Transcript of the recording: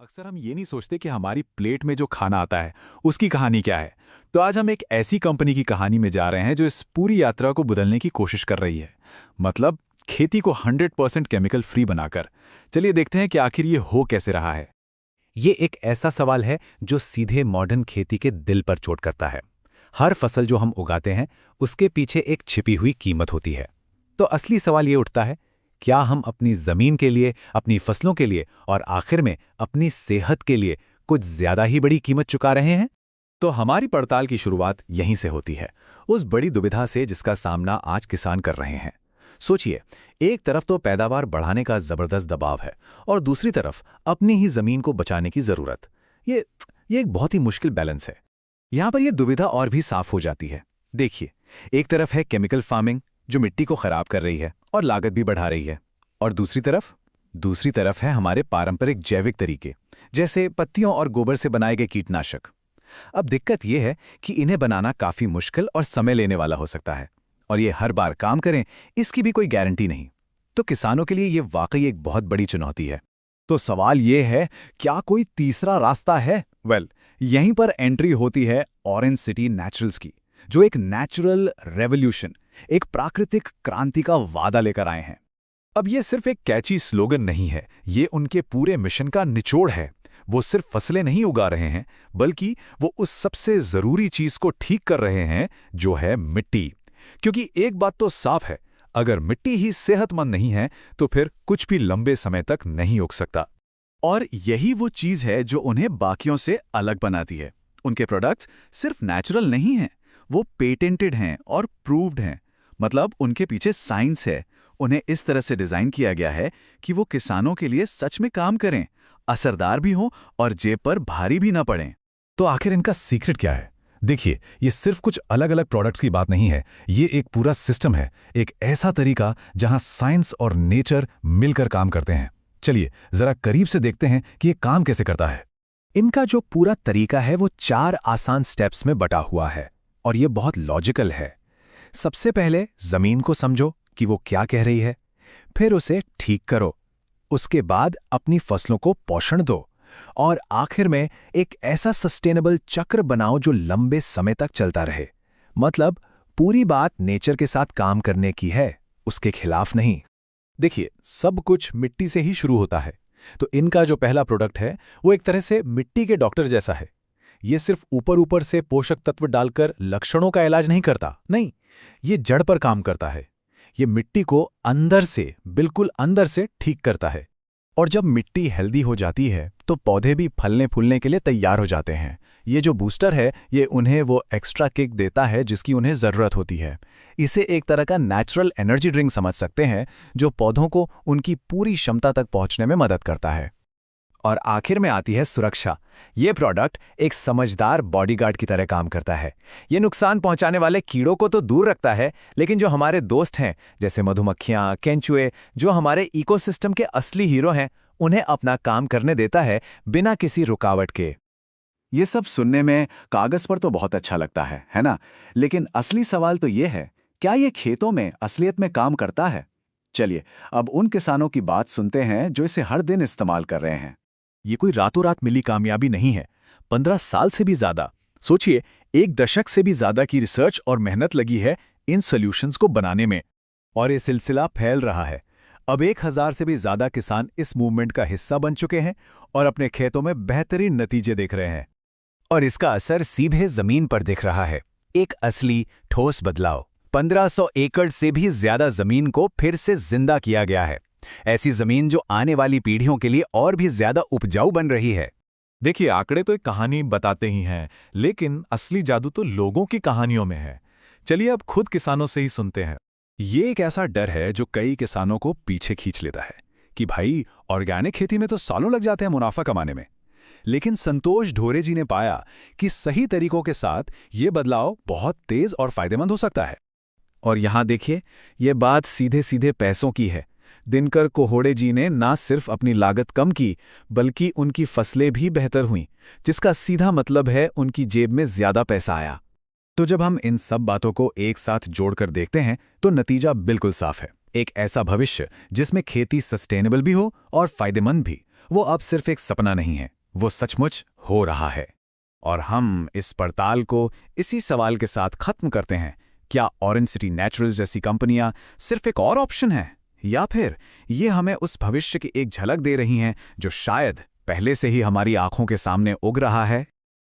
अक्सर हम ये नहीं सोचते कि हमारी प्लेट में जो खाना आता है उसकी कहानी क्या है। तो आज हम एक ऐसी कंपनी की कहानी में जा रहे हैं जो इस पूरी यात्रा को बदलने की कोशिश कर रही है। मतलब खेती को 100% केमिकल फ्री बनाकर। चलिए देखते हैं कि आखिर ये हो कैसे रहा है। ये एक ऐसा सवाल है जो सीधे मॉडर्न खेती के दिल पर चोट करता है। हर फसल जो हम उगाते हैं उसके पीछे एक छिपी हुई कीमत होती है। तो असली सवाल ये उठता है, क्या हम अपनी जमीन के लिए, अपनी फसलों के लिए और आखिर में अपनी सेहत के लिए कुछ ज्यादा ही बड़ी कीमत चुका रहे हैं? तो हमारी पड़ताल की शुरुआत यहीं से होती है, उस बड़ी दुविधा से जिसका सामना आज किसान कर रहे हैं। सोचिए, एक तरफ तो पैदावार बढ़ाने का जबरदस्त दबाव है और दूसरी तरफ अपनी ही जमीन को बचाने की जरूरत। ये एक बहुत ही मुश्किल बैलेंस है। यहां पर यह दुविधा और भी साफ हो जाती है। देखिए, एक तरफ है केमिकल फार्मिंग जो मिट्टी को खराब कर रही है और लागत भी बढ़ा रही है, और दूसरी तरफ है हमारे पारंपरिक जैविक तरीके, जैसे पत्तियों और गोबर से बनाए गए कीटनाशक। अब दिक्कत यह है कि इन्हें बनाना काफी मुश्किल और समय लेने वाला हो सकता है, और ये हर बार काम करें इसकी भी कोई गारंटी नहीं। तो किसानों के लिए ये वाकई एक बहुत बड़ी चुनौती है। तो सवाल ये है, क्या कोई तीसरा रास्ता है? यहीं पर एंट्री होती है ऑरेंज सिटी नेचुरल्स की, जो एक नेचुरल रेवोल्यूशन, एक प्राकृतिक क्रांति का वादा लेकर आए हैं। अब ये सिर्फ एक कैची स्लोगन नहीं है, ये उनके पूरे मिशन का निचोड़ है। वो सिर्फ फसलें नहीं उगा रहे हैं, बल्कि वो उस सबसे जरूरी चीज को ठीक कर रहे हैं जो है मिट्टी। क्योंकि एक बात तो साफ है, अगर मिट्टी ही सेहतमंद नहीं है तो फिर कुछ भी लंबे समय तक नहीं उग सकता। और यही वो चीज है जो उन्हें बाकियों से अलग बनाती है। उनके प्रोडक्ट्स सिर्फ नेचुरल नहीं हैं, वो पेटेंटेड हैं और प्रूव्ड हैं। मतलब उनके पीछे साइंस है। उन्हें इस तरह से डिजाइन किया गया है कि वो किसानों के लिए सच में काम करें, असरदार भी हों और जेब पर भारी भी ना पड़ें। तो आखिर इनका सीक्रेट क्या है? देखिए, ये सिर्फ कुछ अलग अलग प्रोडक्ट्स की बात नहीं है, ये एक पूरा सिस्टम है, एक ऐसा तरीका जहां साइंस और नेचर मिलकर काम करते हैं। चलिए जरा करीब से देखते हैं कि ये काम कैसे करता है। इनका जो पूरा तरीका है वो 4 आसान स्टेप्स में बटा हुआ है, और ये बहुत लॉजिकल है। सबसे पहले जमीन को समझो कि वो क्या कह रही है, फिर उसे ठीक करो, उसके बाद अपनी फसलों को पोषण दो, और आखिर में एक ऐसा सस्टेनेबल चक्र बनाओ जो लंबे समय तक चलता रहे। मतलब पूरी बात नेचर के साथ काम करने की है, उसके खिलाफ नहीं। देखिए, सब कुछ मिट्टी से ही शुरू होता है। तो इनका जो पहला प्रोडक्ट है वो एक तरह से मिट्टी के डॉक्टर जैसा है। ये सिर्फ ऊपर ऊपर से पोषक तत्व डालकर लक्षणों का इलाज नहीं करता, नहीं, ये जड़ पर काम करता है। ये मिट्टी को अंदर से, बिल्कुल अंदर से ठीक करता है। और जब मिट्टी हेल्दी हो जाती है तो पौधे भी फलने फूलने के लिए तैयार हो जाते हैं। ये जो बूस्टर है, ये उन्हें वो एक्स्ट्रा किक देता है जिसकी उन्हें ज़रूरत होती है। इसे एक तरह का नेचुरल एनर्जी ड्रिंक समझ सकते हैं, जो पौधों को उनकी पूरी क्षमता तक पहुंचने में मदद करता है। और आखिर में आती है सुरक्षा। ये प्रोडक्ट एक समझदार बॉडीगार्ड की तरह काम करता है। ये नुकसान पहुंचाने वाले कीड़ों को तो दूर रखता है, लेकिन जो हमारे दोस्त हैं, जैसे मधुमक्खियां, केंचुए, जो हमारे इकोसिस्टम के असली हीरो हैं, उन्हें अपना काम करने देता है बिना किसी रुकावट के। ये सब सुनने में कागज पर तो बहुत अच्छा लगता है ना? लेकिन असली सवाल तो ये है, क्या ये खेतों में असलियत में काम करता है? चलिए अब उन किसानों की बात सुनते हैं जो इसे हर दिन इस्तेमाल कर रहे हैं। ये कोई रातों रात मिली कामयाबी नहीं है। 15 साल से भी ज्यादा, सोचिए, 1 दशक से भी ज्यादा की रिसर्च और मेहनत लगी है इन सॉल्यूशंस को बनाने में। और ये सिलसिला फैल रहा है। अब 1000 से भी ज्यादा किसान इस मूवमेंट का हिस्सा बन चुके हैं और अपने खेतों में बेहतरीन नतीजे देख रहे हैं। और इसका असर सीधे जमीन पर दिख रहा है। एक असली ठोस बदलाव। 1500 एकड़ से भी ज्यादा जमीन को फिर से जिंदा किया गया है। ऐसी जमीन जो आने वाली पीढ़ियों के लिए और भी ज्यादा उपजाऊ बन रही है। देखिए, आंकड़े तो एक कहानी बताते ही हैं, लेकिन असली जादू तो लोगों की कहानियों में है। चलिए अब खुद किसानों से ही सुनते हैं। ये एक ऐसा डर है जो कई किसानों को पीछे खींच लेता है कि भाई, ऑर्गेनिक खेती में तो सालों लग जाते हैं मुनाफा कमाने में। लेकिन संतोष ढोरे जी ने पाया कि सही तरीकों के साथ ये बदलाव बहुत तेज और फायदेमंद हो सकता है। और यहां देखिए, ये बात सीधे सीधे पैसों की है। दिनकर कोहोड़े जी ने ना सिर्फ अपनी लागत कम की, बल्कि उनकी फसलें भी बेहतर हुईं, जिसका सीधा मतलब है उनकी जेब में ज्यादा पैसा आया। तो जब हम इन सब बातों को एक साथ जोड़कर देखते हैं तो नतीजा बिल्कुल साफ है। एक ऐसा भविष्य जिसमें खेती सस्टेनेबल भी हो और फायदेमंद भी, वो अब सिर्फ एक सपना नहीं है, वो सचमुच हो रहा है। और हम इस पड़ताल को इसी सवाल के साथ खत्म करते हैं, क्या ऑरेंज सिटी नेचुरल्स जैसी कंपनियां सिर्फ एक और ऑप्शन है, या फिर ये हमें उस भविष्य की एक झलक दे रही हैं जो शायद पहले से ही हमारी आंखों के सामने उग रहा है?